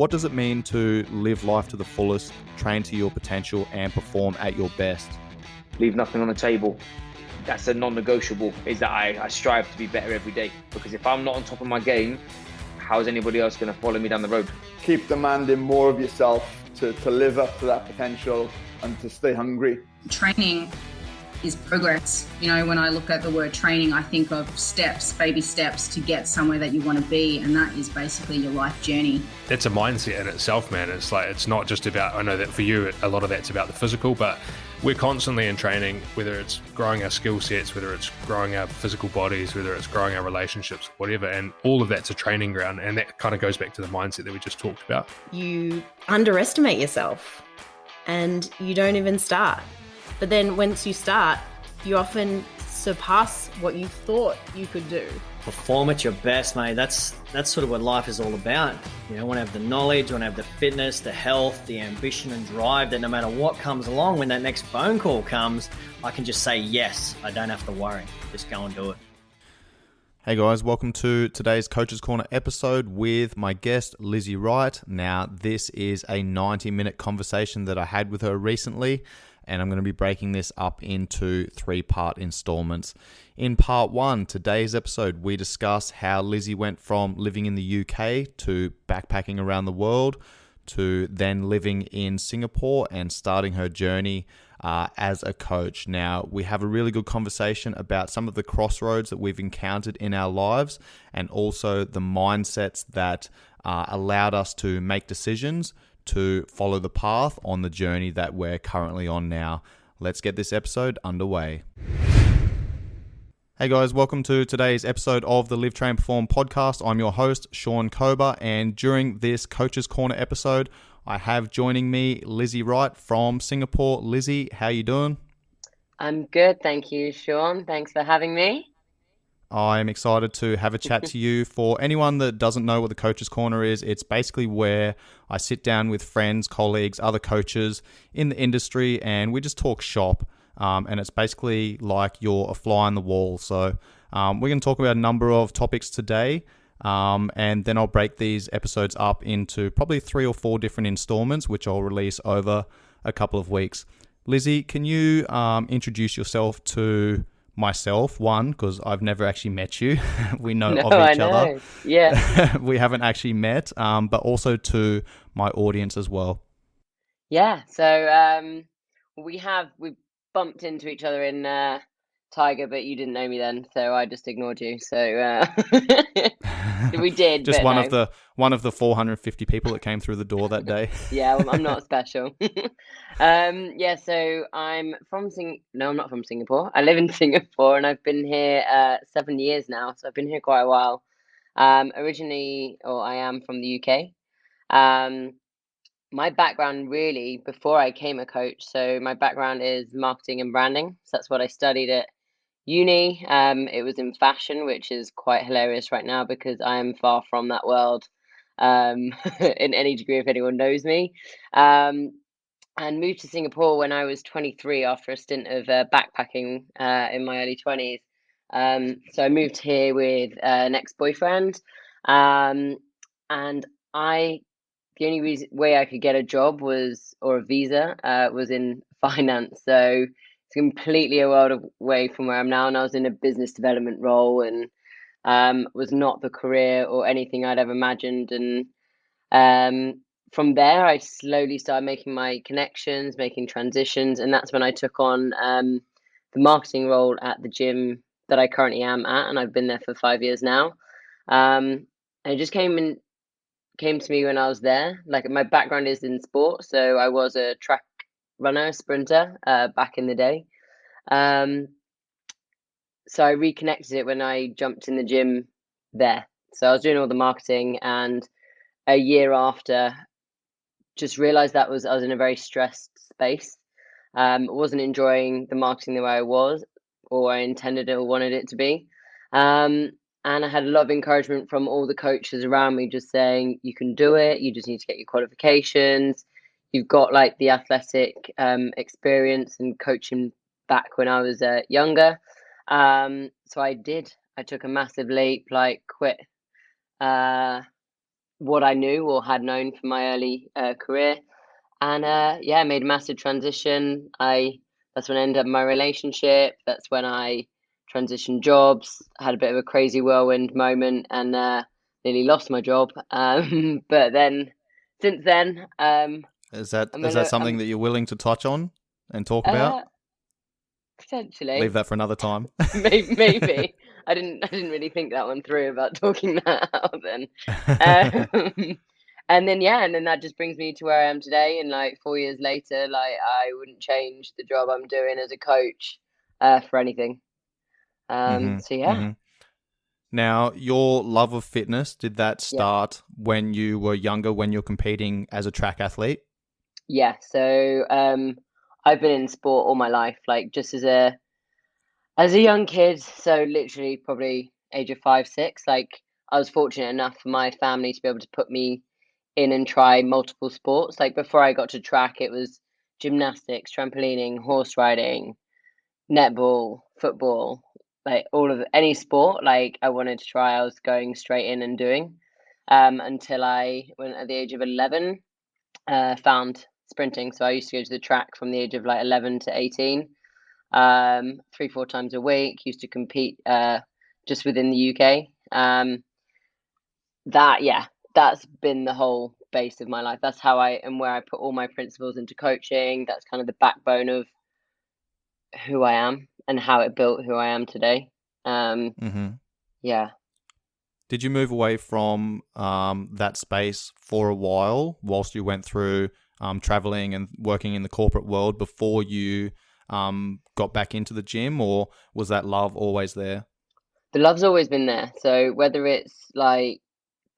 What does it mean to live life to the fullest, train to your potential, and perform at your best? Leave nothing on the table. That's a non-negotiable, is that I strive to be better every day. Because if I'm not on top of my game, how is anybody else going to follow me down the road? Keep demanding more of yourself to live up to that potential and to stay hungry. Training is progress. You know, when I look at the word training, I think of steps, baby steps to get somewhere that you want to be. And that is basically your life journey. It's a mindset in itself, man. It's like, it's not just about, I know that for you, a lot of that's about the physical, but we're constantly in training, whether it's growing our skill sets, whether it's growing our physical bodies, whether it's growing our relationships, whatever. And all of that's a training ground. And that kind of goes back to the mindset that we just talked about. You underestimate yourself and you don't even start. But then once you start, you often surpass what you thought you could do. Perform at your best, mate. That's sort of what life is all about. You know, I want to have the knowledge, I want to have the fitness, the health, the ambition and drive that no matter what comes along, when that next phone call comes, I can just say yes. I don't have to worry. Just go and do it. Hey guys, welcome to today's Coach's Corner episode with my guest, Lizzie Wright. Now, this is a 90-minute conversation that I had with her recently, and I'm going to be breaking this up into 3-part installments. In part 1, today's episode, we discuss how Lizzie went from living in the UK to backpacking around the world to then living in Singapore and starting her journey as a coach. Now, we have a really good conversation about some of the crossroads that we've encountered in our lives and also the mindsets that allowed us to make decisions to follow the path on the journey that we're currently on now. Let's get this episode underway. Hey guys, welcome to today's episode of the Live, Train, Perform podcast. I'm your host, Sean Kober, and during this Coach's Corner episode, I have joining me Lizzie Wright from Singapore. Lizzie, how you doing? I'm good, thank you, Sean. Thanks for having me. I'm excited to have a chat to you. For anyone that doesn't know what the Coach's Corner is, it's basically where I sit down with friends, colleagues, other coaches in the industry, and we just talk shop. And it's basically like you're a fly on the wall. So we're going to talk about a number of topics today, and then I'll break these episodes up into probably 3 or 4 different installments, which I'll release over a couple of weeks. Lizzie, can you introduce yourself to myself, one, because I've never actually met you. We know of each other. Yeah. We haven't actually met, but also to my audience as well. Yeah. So we've bumped into each other in Tiger, but you didn't know me then, so I just ignored you. So we did. Just one of the 450 people that came through the door that day. Yeah, well, I'm not special. Yeah, so I'm not from Singapore. I live in Singapore, and I've been here 7 years now, so I've been here quite a while. I am from the UK. My background really, before I became a coach, so my background is marketing and branding. So that's what I studied at uni. It was in fashion, which is quite hilarious right now because I am far from that world in any degree if anyone knows me. And moved to Singapore when I was 23 after a stint of backpacking in my early 20s. So I moved here with an ex-boyfriend, and the only way I could get a job or a visa was in finance. So it's completely a world away from where I'm now. And I was in a business development role and was not the career or anything I'd ever imagined. And from there, I slowly started making my connections, making transitions. And that's when I took on the marketing role at the gym that I currently am at. And I've been there for 5 years now. And it just came to me when I was there. Like, my background is in sport, so I was a track runner, sprinter back in the day. So I reconnected it when I jumped in the gym there. So I was doing all the marketing, and a year after, just realized I was in a very stressed space. Wasn't enjoying the marketing the way I was, or I intended it or wanted it to be. And I had a lot of encouragement from all the coaches around me, just saying, you can do it. You just need to get your qualifications. You've got like the athletic experience and coaching back when I was younger. So I did. I took a massive leap, like quit what I knew or had known from my early career. And yeah, I made a massive transition. That's when I ended up my relationship. That's when I transitioned jobs. Had a bit of a crazy whirlwind moment and nearly lost my job. But then, since then, Is that I'm is gonna that something I'm that you're willing to touch on and talk about? Leave potentially that for another time. maybe I didn't really think that one through about talking that out then. Um, and then yeah, and then that just brings me to where I am today. And like 4 years later, like I wouldn't change the job I'm doing as a coach for anything. So yeah, hmm Now, your love of fitness, did that yeah, start when you were younger, when you're competing as a track athlete? yeah. So I've been in sport all my life, like just as a young kid. So literally probably age of 5, 6. Like I was fortunate enough for my family to be able to put me in and try multiple sports. Like before I got to track, it was gymnastics, trampolining, horse riding, netball, football, like all of any sport. Like I wanted to try, I was going straight in and doing. Until I went at the age of 11, found sprinting. So I used to go to the track from the age of like 11 to 18, 3, 4 times a week. Used to compete just within the UK. Yeah, that's been the whole base of my life. That's how I and where I put all my principles into coaching. That's kind of the backbone of who I am and how it built who I am today. Um, hmm yeah. Did you move away from that space for a while whilst you went through traveling and working in the corporate world before you got back into the gym, or was that love always there? The love's always been there. So whether it's like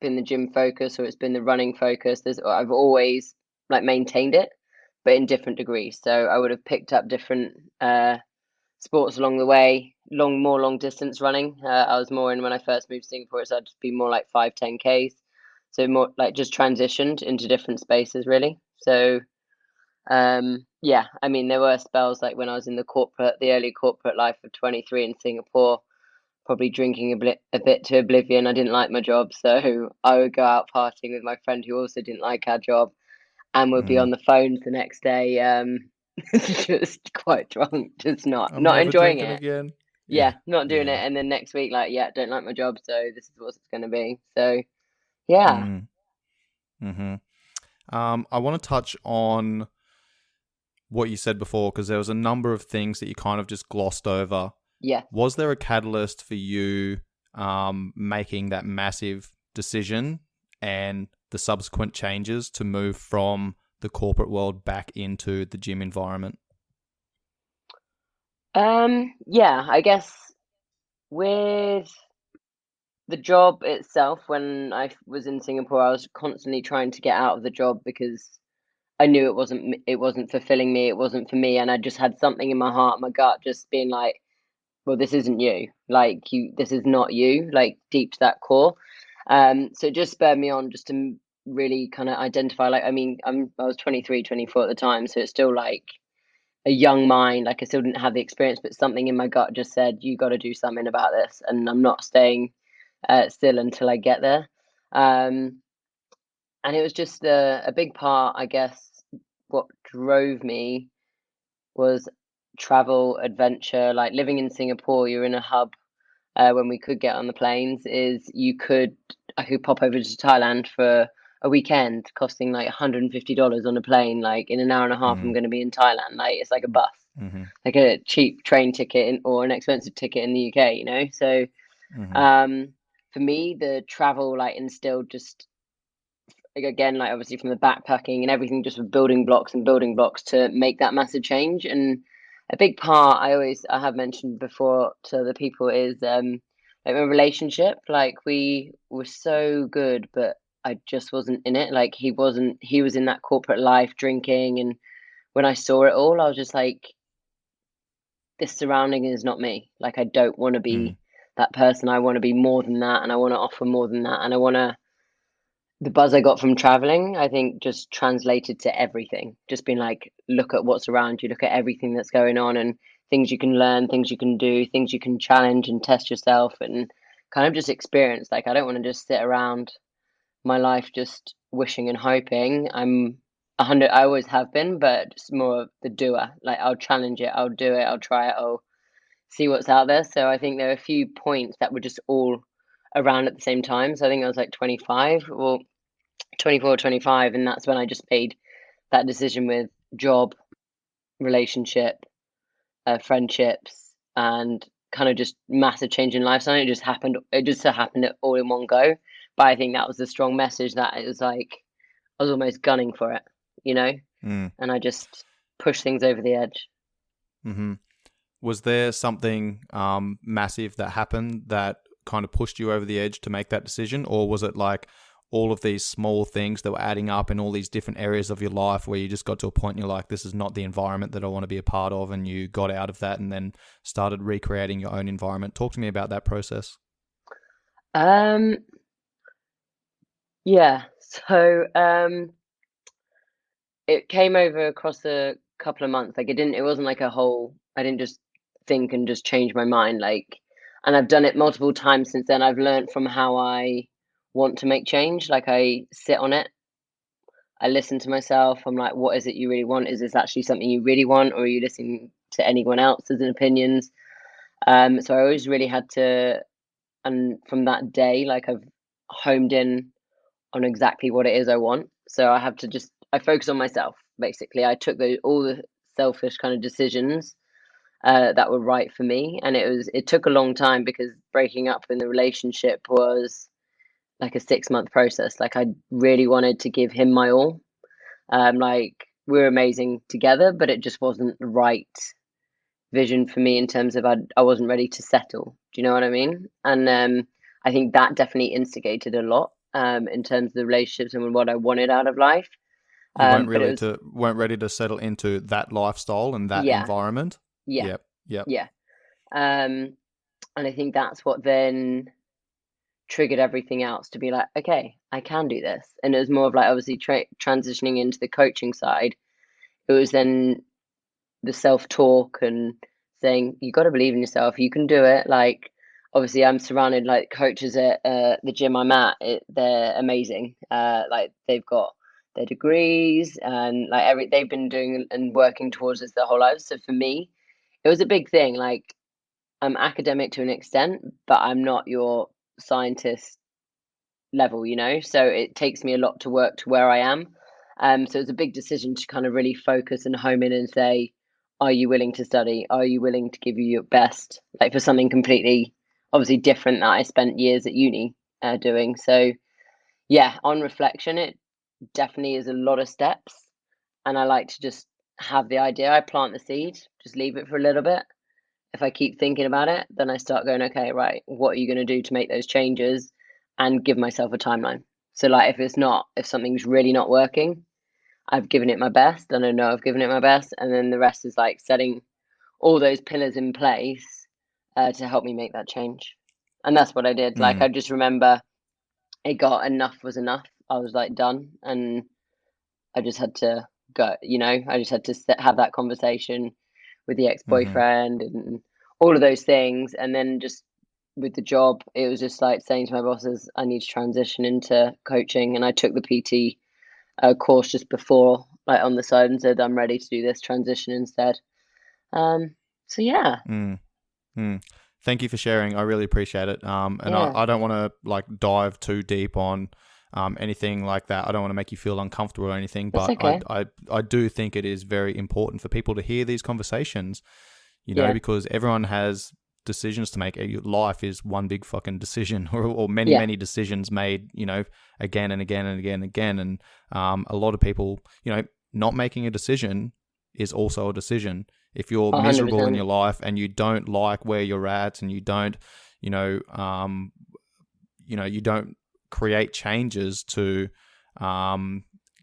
been the gym focus or it's been the running focus, I've always like maintained it, but in different degrees. So I would have picked up different sports along the way. More long distance running. I was more in when I first moved to Singapore, so I'd just be more like 5, 10Ks. So more like just transitioned into different spaces really. So yeah, I mean there were spells like when I was in the early corporate life of 23 in Singapore, probably drinking a bit to oblivion. I didn't like my job, so I would go out partying with my friend who also didn't like our job, and would be Mm. on the phones the next day, just quite drunk, just not I'm not never enjoying drinking it. again. Yeah, Yeah, not doing yeah. it, and then next week, like, yeah, don't like my job, so this is what it's going to be. So yeah, Mm. hmm I want to touch on what you said before because there was a number of things that you kind of just glossed over. yeah. Was there a catalyst for you making that massive decision and the subsequent changes to move from the corporate world back into the gym environment? Yeah, I guess with the job itself, when I was in Singapore, I was constantly trying to get out of the job because I knew it wasn't fulfilling me, it wasn't for me, and I just had something in my heart, my gut, just being like, well, this isn't you. Like this is not you. Like deep to that core. So it just spurred me on just to really kind of identify. Like, I mean, I was 23, 24 at the time, so it's still like a young mind. Like I still didn't have the experience, but something in my gut just said, you got to do something about this, and I'm not staying still until I get there. Um, and it was just a big part, I guess. What drove me was travel, adventure. Like living in Singapore, you're in a hub. When we could get on the planes, is I could pop over to Thailand for a weekend, costing like $150 on a plane. Like in an hour and a half, I'm Mm. going to be in Thailand. Like it's like a bus, hmm like a cheap train ticket or an expensive ticket in the UK. You know, so hmm um, for me, the travel like instilled just like again, like obviously from the backpacking and everything, just with building blocks and building blocks to make that massive change. And a big part I have mentioned before to the people is like my relationship. Like we were so good, but I just wasn't in it. Like he was in that corporate life drinking, and when I saw it all, I was just like, this surrounding is not me. Like I don't want to Mm. be that person. I want to be more than that, and I want to offer more than that, and I want to the buzz I got from traveling, I think just translated to everything. Just being like, look at what's around you, look at everything that's going on and things you can learn, things you can do, things you can challenge and test yourself and kind of just experience. Like, I don't want to just sit around my life just wishing and hoping. I'm 100. I always have been, but just more of the doer. Like I'll challenge it, I'll do it, I'll try it, I'll see what's out there. So I think there are a few points that were just all around at the same time. So I think I was like 25 or 24, 25, and that's when I just made that decision with job, relationship, friendships, and kind of just massive change in lifestyle. It just happened. It just so happened it all in one go. But I think that was the strong message that it was like I was almost gunning for it, you know, Mm. and I just pushed things over the edge. Mm-hmm. Was there something massive that happened that kind of pushed you over the edge to make that decision, or was it like all of these small things that were adding up in all these different areas of your life where you just got to a point and you're like, this is not the environment that I want to be a part of, and you got out of that and then started recreating your own environment? Talk to me about that process. Yeah. So it came over across a couple of months. Like it wasn't like I didn't just think and just change my mind. Like, and I've done it multiple times since then. I've learned from how I want to make change. Like I sit on it. I listen to myself. I'm like, what is it you really want? Is this actually something you really want, or are you listening to anyone else's opinions? So I always really had to, and from that day, like I've homed in on exactly what it is I want. So I focus on myself, basically. I took all the selfish kind of decisions that were right for me. And it took a long time because breaking up in the relationship was like a 6-month process. Like I really wanted to give him my all. Like we were amazing together, but it just wasn't the right vision for me in terms of I wasn't ready to settle. Do you know what I mean? And I think that definitely instigated a lot in terms of the relationships and what I wanted out of life. You weren't But really weren't ready to settle into that lifestyle and that environment. Yeah. Yep. Yeah. And I think that's what then triggered everything else to be like, okay, I can do this. And it was more of like obviously transitioning into the coaching side. It was then the self-talk and saying you got to believe in yourself, you can do it. Like obviously I'm surrounded like coaches at the gym I'm at. They're amazing. Like they've got their degrees and like they've been doing and working towards this their whole lives. So for me it was a big thing. Like I'm academic to an extent, but I'm not your scientist level, you know, so it takes me a lot to work to where I am. So it's a big decision to kind of really focus and home in and say, are you willing to study? Are you willing to give you your best? Like for something completely, obviously different that I spent years at uni doing. So yeah, on reflection, it definitely is a lot of steps. And I like to just have the idea. I plant the seed, just leave it for a little bit. If I keep thinking about it, then I start going, okay, right, what are you going to do to make those changes, and give myself a timeline. So like if something's really not working, I've given it my best and I know I've given it my best. And then the rest is like setting all those pillars in place to help me make that change. And that's what I did. Like I just remember enough was enough. I was like done, and I just had to go, you know, I just had to have that conversation with the ex-boyfriend and all of those things. And then just with the job, it was just like saying to my bosses, I need to transition into coaching. And I took the PT course just before, like on the side, and said, I'm ready to do this transition instead. So yeah. Thank you for sharing. I really appreciate it. I don't want to like dive too deep on anything like that. I don't want to make you feel uncomfortable or anything, but okay. I do think it is very important for people to hear these conversations, you know, because everyone has decisions to make. Life is one big fucking decision, or many decisions made, you know, again and again and again and again. And a lot of people, you know, not making a decision is also a decision. If you're 100%. miserable in your life and you don't like where you're at, and you don't, you don't create changes to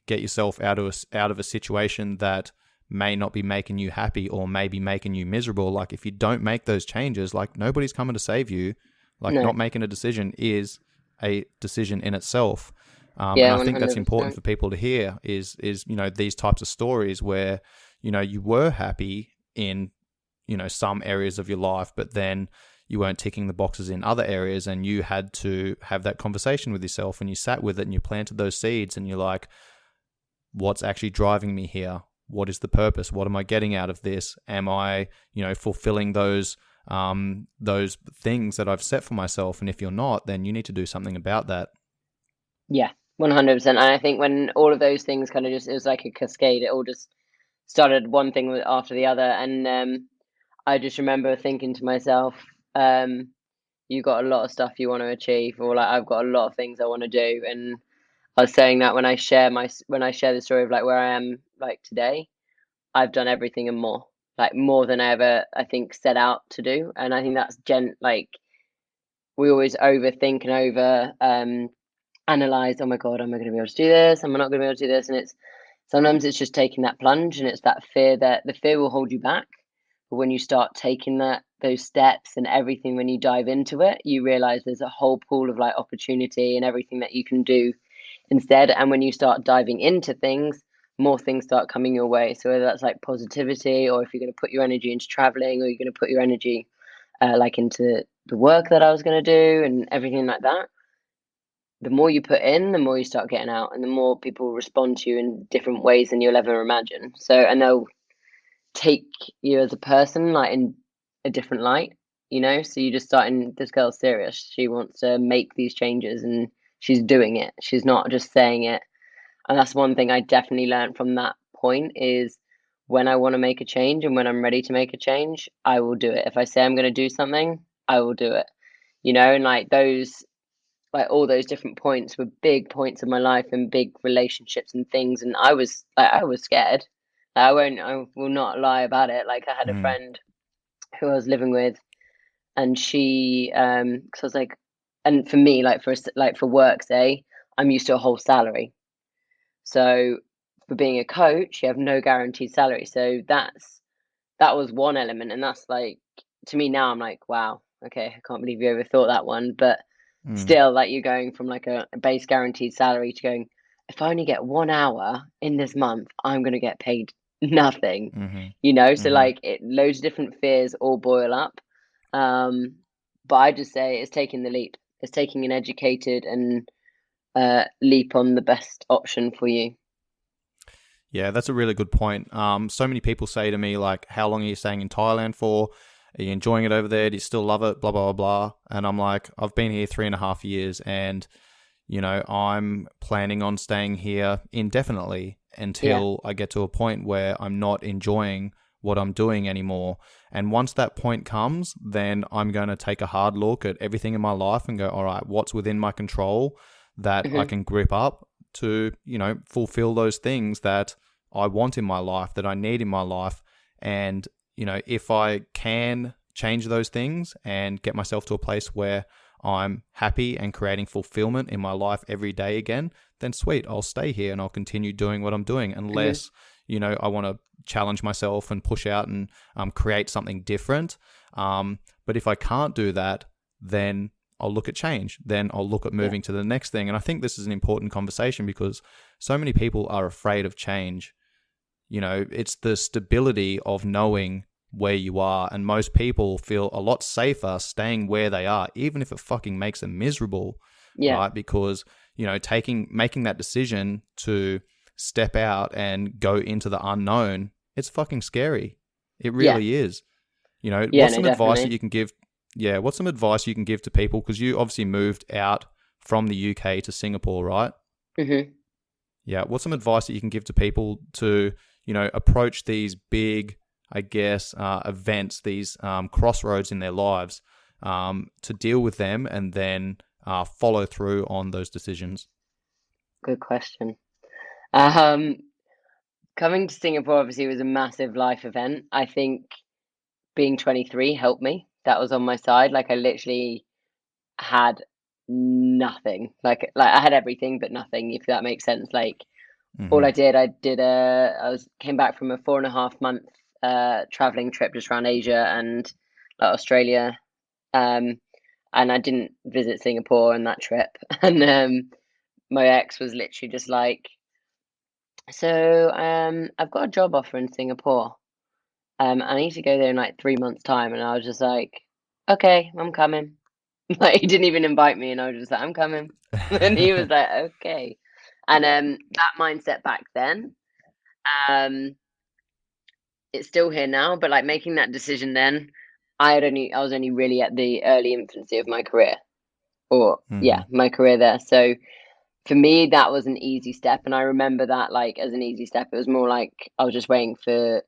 get yourself out of a situation that may not be making you happy or may be making you miserable. Like if you don't make those changes, like nobody's coming to save you. Like not making a decision is a decision in itself. And I think that's 100%. important for people to hear is, you know, these types of stories where, you know, you were happy in, you know, some areas of your life, but then, you weren't ticking the boxes in other areas, and you had to have that conversation with yourself, and you sat with it and you planted those seeds, and you're like, what's actually driving me here? What is the purpose? What am I getting out of this? Am I, fulfilling those things that I've set for myself? And if you're not, then you need to do something about that. Yeah, 100%. And I think when all of those things kind of it was like a cascade, it all just started one thing after the other. And I just remember thinking to myself, you got a lot of stuff you want to achieve, or like I've got a lot of things I want to do. And I was saying that when I share the story of like where I am like today, I've done everything and more, like more than I ever, I think, set out to do. And I think that's like we always overthink and over analyze, oh my God, am I going to be able to do this? Am I not going to be able to do this? And sometimes it's just taking that plunge, and it's that fear, that the fear will hold you back. But when you start taking those steps and everything, when you dive into it, you realize there's a whole pool of like opportunity and everything that you can do instead. And when you start diving into things, more things start coming your way. So whether that's like positivity, or if you're going to put your energy into traveling, or you're going to put your energy like into the work that I was going to do and everything like that, the more you put in, the more you start getting out, and the more people respond to you in different ways than you'll ever imagine. So, and they'll take you as a person like in a different light, so you just starting, this girl's serious, she wants to make these changes and she's doing it, she's not just saying it. And that's one thing I definitely learned from that point, is when I want to make a change and when I'm ready to make a change, I will do it. If I say I'm going to do something, I will do it, and like those, like all those different points were big points of my life and big relationships and things, and I was scared. I will not lie about it. Like I had a friend who I was living with, and she because I was like, and for me, like for work, say, I'm used to a whole salary. So for being a coach, you have no guaranteed salary. So that was one element, and that's like, to me now, I'm like, wow, okay, I can't believe you overthought that one. But still, like, you're going from like a base guaranteed salary to going, if I only get 1 hour in this month, I'm going to get paid nothing, so like loads of different fears all boil up. But I just say it's taking the leap. It's taking an educated and leap on the best option for you. Yeah, that's a really good point. So many people say to me, like, how long are you staying in Thailand for? Are you enjoying it over there? Do you still love it? Blah, blah, blah, blah. And I'm like, I've been here 3.5 years, and, I'm planning on staying here indefinitely until I get to a point where I'm not enjoying what I'm doing anymore. And once that point comes, then I'm going to take a hard look at everything in my life and go, all right, what's within my control that I can grip up to, fulfill those things that I want in my life, that I need in my life. And, if I can change those things and get myself to a place where I'm happy and creating fulfillment in my life every day again, then sweet, I'll stay here and I'll continue doing what I'm doing, unless, I want to challenge myself and push out and create something different. But if I can't do that, then I'll look at change. Then I'll look at moving to the next thing. And I think this is an important conversation, because so many people are afraid of change. It's the stability of knowing where you are. And most people feel a lot safer staying where they are, even if it fucking makes them miserable. Right? Because, making that decision to step out and go into the unknown, it's fucking scary. It really is. What's some advice that you can give? Yeah, what's some advice you can give to people? Because you obviously moved out from the UK to Singapore, right? Yeah, what's some advice that you can give to people to, approach these big, I guess, events, these crossroads in their lives, to deal with them and then follow through on those decisions? Good question. Coming to Singapore obviously was a massive life event. I think being 23 helped me. That was on my side. Like I literally had nothing. Like I had everything but nothing, if that makes sense. Like all I came back from a 4.5 month traveling trip just around Asia and Australia. And I didn't visit Singapore on that trip. And my ex was literally just like, so I've got a job offer in Singapore. I need to go there in like 3 months' time. And I was just like, okay, I'm coming. Like he didn't even invite me, and I was just like, I'm coming. And he was like, okay. And that mindset back then, um, it's still here now, but like making that decision then, I was only really at the early infancy of my career, or Mhm. my career there. So for me, that was an easy step, and I remember that like as an easy step. It was more like I was just waiting for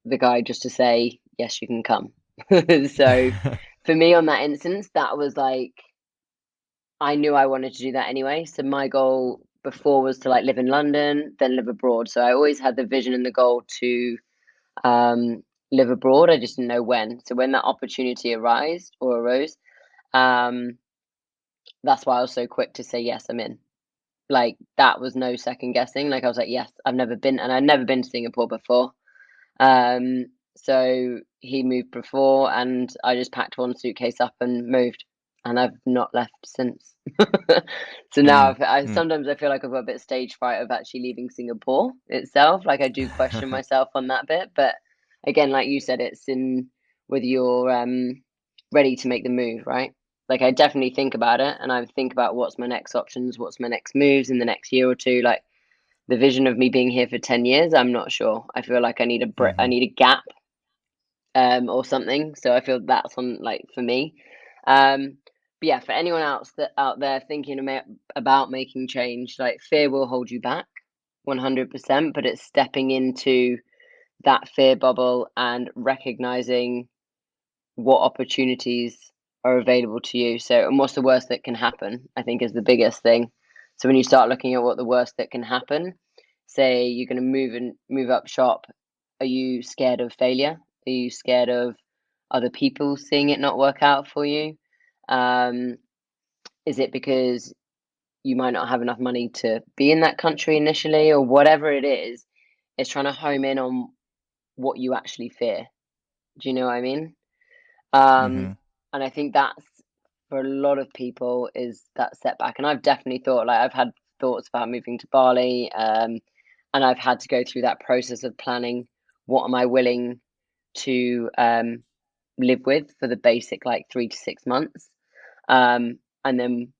the guy just to say yes, you can come. So for me, on that instance, that was like I knew I wanted to do that anyway. So my goal before was to like live in London, then live abroad. So I always had the vision and the goal to um, live abroad. I just didn't know when. So when that opportunity arose, um, that's why I was so quick to say yes, I'm in. Like that was no second guessing. Like I was like, yes, I'd never been to Singapore before. So he moved before, and I just packed one suitcase up and moved, and I've not left since. So now Mm, I mm. sometimes I feel like I've got a bit of stage fright of actually leaving Singapore itself. Like I do question myself on that bit, but again, like you said, it's in whether you're ready to make the move, right? Like I definitely think about it, and I think about what's my next options, what's my next moves in the next year or two. Like the vision of me being here for 10 years, I'm not sure. I feel like I need I Mhm. need a gap or something. So I feel that's on like for me. But yeah, for anyone else that out there thinking about making change, like fear will hold you back 100%, but it's stepping into that fear bubble and recognizing what opportunities are available to you. So, and what's the worst that can happen, I think is the biggest thing. So when you start looking at what the worst that can happen, say you're going to move up shop, are you scared of failure? Are you scared of other people seeing it not work out for you? Um, is it because you might not have enough money to be in that country initially, or whatever it is? It's trying to home in on what you actually fear. Do you know what I mean? Um, Mhm. and I think that's for a lot of people is that setback. And I've definitely thought like I've had thoughts about moving to Bali, and I've had to go through that process of planning what am I willing to live with for the basic like 3 to 6 months, and then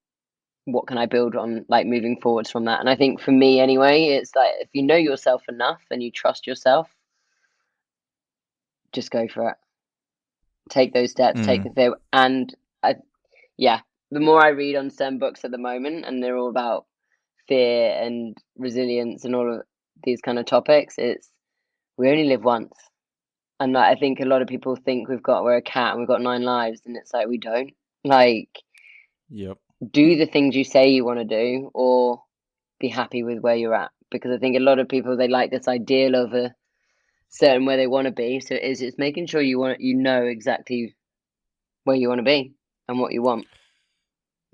what can I build on like moving forwards from that. And I think for me anyway, it's like if you know yourself enough and you trust yourself, just go for it. Take those steps, take Mm. the fear, and I, yeah, the more I read on STEM books at the moment, and they're all about fear and resilience and all of these kind of topics, it's we only live once. And like, I think a lot of people think we're a cat and we've got 9 lives, and it's like we don't. Like, Yep. do the things you say you want to do, or be happy with where you're at. Because I think a lot of people they like this ideal of a certain where they want to be. So it's making sure you know exactly where you want to be and what you want.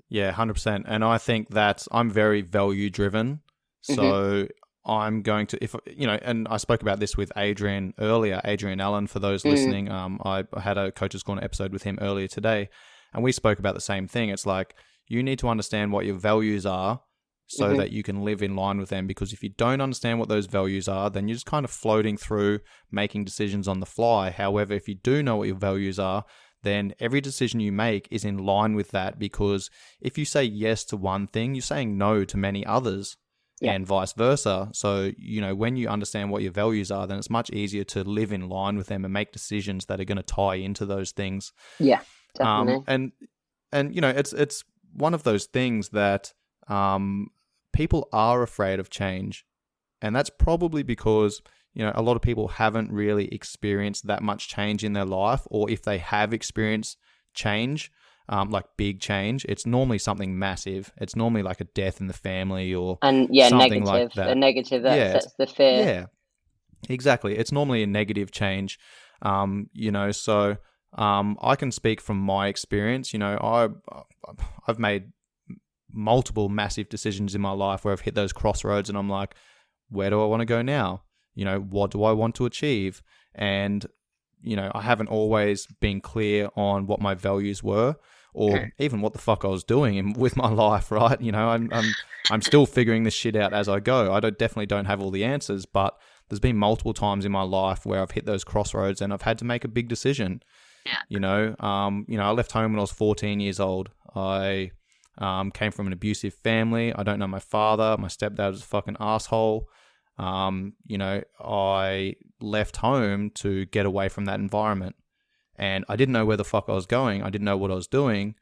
Yeah, 100%. And I think that I'm very value driven. Hmm. So I'm going to, if you know, and I spoke about this with Adrian earlier, Adrian Allen, for those Mm. listening. I had a Coach's Corner episode with him earlier today, and we spoke about the same thing. It's like you need to understand what your values are so Hmm. that you can live in line with them. Because if you don't understand what those values are, then you're just kind of floating through making decisions on the fly. However, if you do know what your values are, then every decision you make is in line with that, because if you say yes to one thing, you're saying no to many others, Yeah. and vice versa. So, you know, when you understand what your values are, then it's much easier to live in line with them and make decisions that are going to tie into those things. Yeah. Definitely. And you know, it's one of those things that people are afraid of change, and that's probably because, you know, a lot of people haven't really experienced that much change in their life, or if they have experienced change, like big change, it's normally something massive. It's normally like a death in the family or And yeah, something like negative. A that. negative that Yeah, sets the fear. yeah, exactly. It's normally a negative change. You know, so I can speak from my experience. You know, I've made multiple massive decisions in my life where I've hit those crossroads, and I'm like, where do I want to go now? You know, what do I want to achieve? And, you know, I haven't always been clear on what my values were, or even what the fuck I was doing with my life, right? You know, I'm still figuring this shit out as I go. Definitely don't have all the answers, but there's been multiple times in my life where I've hit those crossroads and I've had to make a big decision. I left home when I was 14 years old. I came from an abusive family. I don't know my father. My stepdad was a fucking asshole. I left home to get away from that environment. And I didn't know where the fuck I was going. I didn't know what I was doing.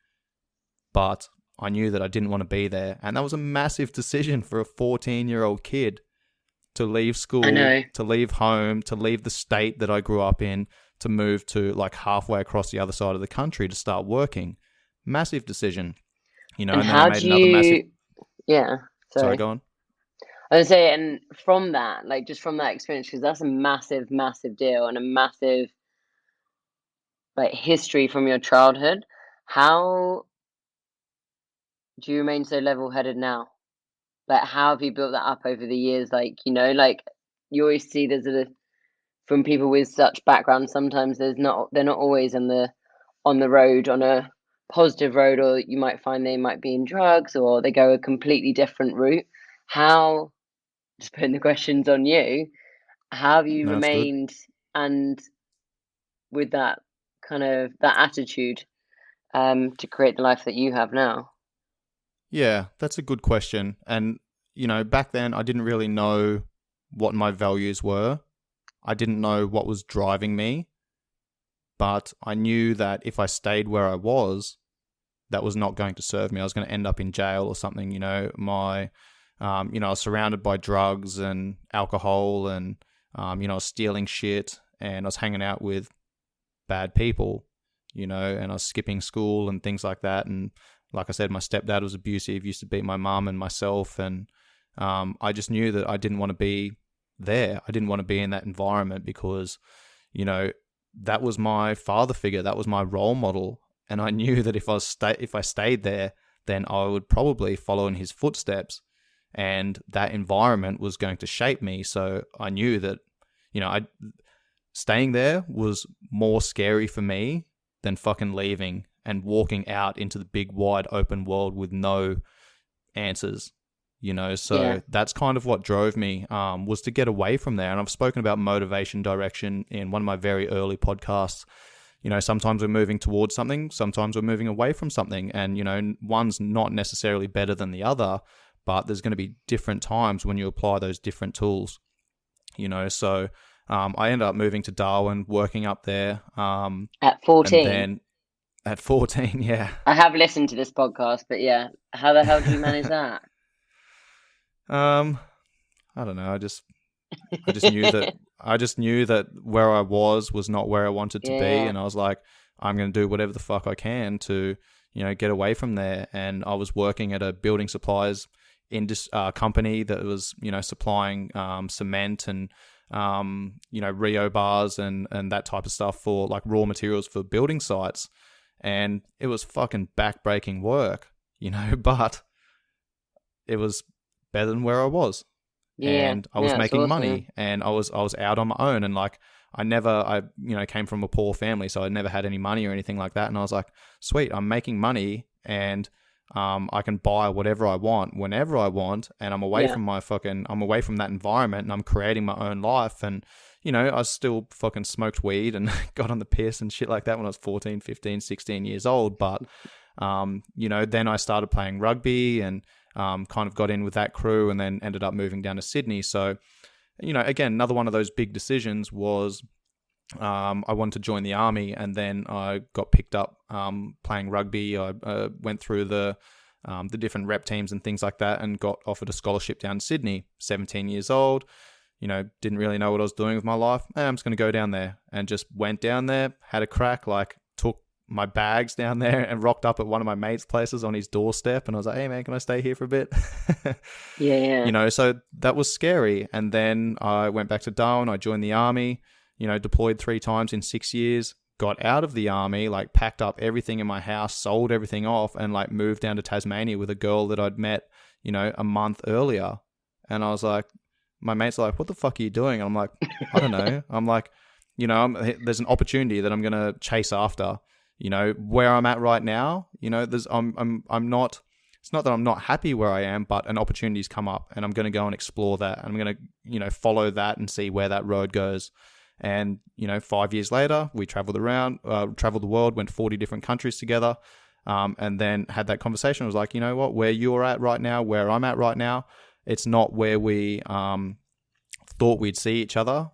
But I knew that I didn't want to be there. And that was a massive decision for a 14-year-old kid to leave school, to leave home, to leave the state that I grew up in, to move to like halfway across the other side of the country to start working. Massive decision. And then how I made do another you... massive... Yeah, Sorry, go on. I was going to say, and from that, like just from that experience, because that's a massive, massive deal and a massive like history from your childhood, how do you remain so level-headed now? Like, how have you built that up over the years? Like, like you always see from people with such backgrounds, sometimes they're not always on the road, on a positive road, or you might find they might be in drugs or they go a completely different route. How, just putting the questions on you, how have you remained and with that kind of that attitude to create the life that you have now? Yeah, that's a good question. And, back then I didn't really know what my values were. I didn't know what was driving me. But I knew that if I stayed where I was, that was not going to serve me. I was going to end up in jail or something. I was surrounded by drugs and alcohol and, I was stealing shit and I was hanging out with bad people, and I was skipping school and things like that. And like I said, my stepdad was abusive, used to beat my mum and myself. And I just knew that I didn't want to be there. I didn't want to be in that environment because, that was my father figure. That was my role model. And I knew that if I stayed there, then I would probably follow in his footsteps. And that environment was going to shape me. So I knew that, staying there was more scary for me than fucking leaving and walking out into the big wide open world with no answers. That's kind of what drove me, was to get away from there. And I've spoken about motivation direction in one of my very early podcasts. Sometimes we're moving towards something, sometimes we're moving away from something. And, one's not necessarily better than the other, but there's going to be different times when you apply those different tools. So I ended up moving to Darwin, working up there. At 14? And then at 14, yeah. I have listened to this podcast, but yeah, how the hell do you manage that? I don't know. I just knew that where I was not where I wanted to be, and I was like, I'm going to do whatever the fuck I can to, get away from there. And I was working at a building supplies company that was, supplying cement and Rio bars and that type of stuff for like raw materials for building sites. And it was fucking backbreaking work, but it was better than where I was. And I was making money and I was out on my own. And like, I came from a poor family, so I never had any money or anything like that. And I was like, sweet, I'm making money and I can buy whatever I want whenever I want. And I'm away from I'm away from that environment and I'm creating my own life. And, I still fucking smoked weed and got on the piss and shit like that when I was 14, 15, 16 years old. But, then I started playing rugby and kind of got in with that crew and then ended up moving down to Sydney. So, again, another one of those big decisions was I wanted to join the army, and then I got picked up playing rugby. I went through the different rep teams and things like that and got offered a scholarship down to Sydney, 17 years old. Didn't really know what I was doing with my life. I'm just going to go down there, and just went down there, had a crack, like took my bags down there and rocked up at one of my mates' places on his doorstep. And I was like, hey man, can I stay here for a bit? Yeah. So that was scary. And then I went back to Darwin. I joined the army, deployed 3 times in 6 years, got out of the army, like packed up everything in my house, sold everything off, and like moved down to Tasmania with a girl that I'd met, a month earlier. And I was like, my mates are like, what the fuck are you doing? And I'm like, I don't know. I'm like, there's an opportunity that I'm going to chase after. Where I'm at right now, I'm not, it's not that I'm not happy where I am, but an opportunity's come up and I'm going to go and explore that. And I'm going to, follow that and see where that road goes. And, 5 years later, we traveled the world, went to 40 different countries together, and then had that conversation. I was like, you know what, where you're at right now, where I'm at right now, it's not where we thought we'd see each other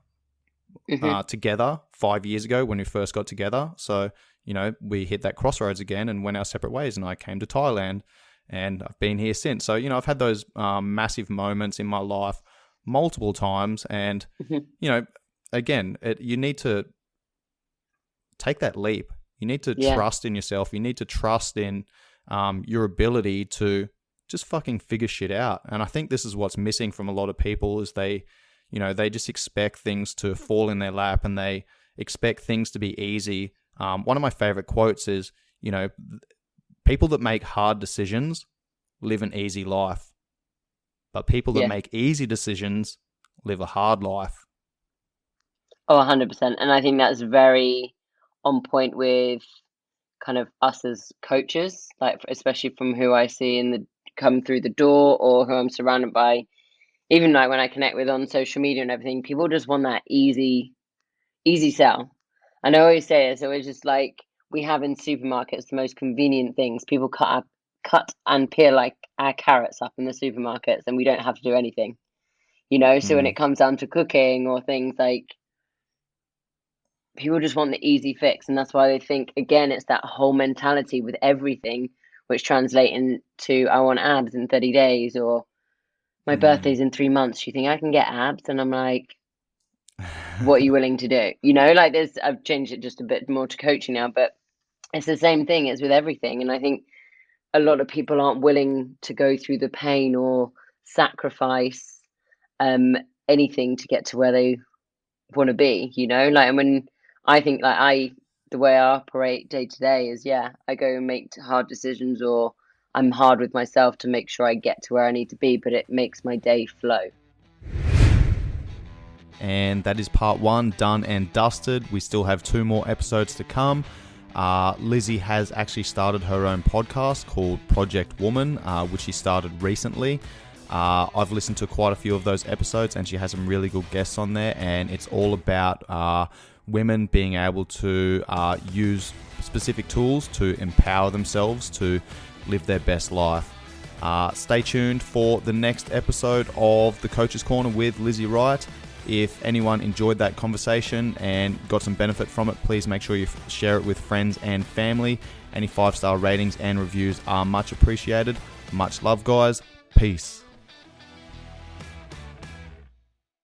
together 5 years ago when we first got together. So, we hit that crossroads again and went our separate ways, and I came to Thailand, and I've been here since. So, I've had those massive moments in my life multiple times, and, again, you need to take that leap. You need to trust in yourself. You need to trust in your ability to just fucking figure shit out. And I think this is what's missing from a lot of people is they just expect things to fall in their lap, and they expect things to be easy. One of my favorite quotes is, people that make hard decisions live an easy life, but people that make easy decisions live a hard life. Oh, 100%. And I think that's very on point with kind of us as coaches, like especially from who I see come through the door or who I'm surrounded by. Even like when I connect with on social media and everything, people just want that easy sell. And I always say it's always just like we have in supermarkets the most convenient things. People cut and peel like our carrots up in the supermarkets, and we don't have to do anything. So when it comes down to cooking or things like, people just want the easy fix, and that's why they think, again, it's that whole mentality with everything, which translates into I want abs in 30 days or my birthday's in 3 months. You think I can get abs? And I'm like, what are you willing to do? Like I've changed it just a bit more to coaching now, but it's the same thing as with everything. And I think a lot of people aren't willing to go through the pain or sacrifice anything to get to where they want to be, like, and when I think like the way I operate day to day is, I go and make hard decisions, or I'm hard with myself to make sure I get to where I need to be, but it makes my day flow. And that is part 1 done and dusted. We still have 2 more episodes to come. Lizzie has actually started her own podcast called Project Woman, which she started recently. I've listened to quite a few of those episodes, and she has some really good guests on there, and it's all about women being able to use specific tools to empower themselves to live their best life. Stay tuned for the next episode of the Coach's Corner with Lizzie Wright. If anyone enjoyed that conversation and got some benefit from it, please make sure you share it with friends and family. Any 5-star ratings and reviews are much appreciated. Much love, guys. Peace.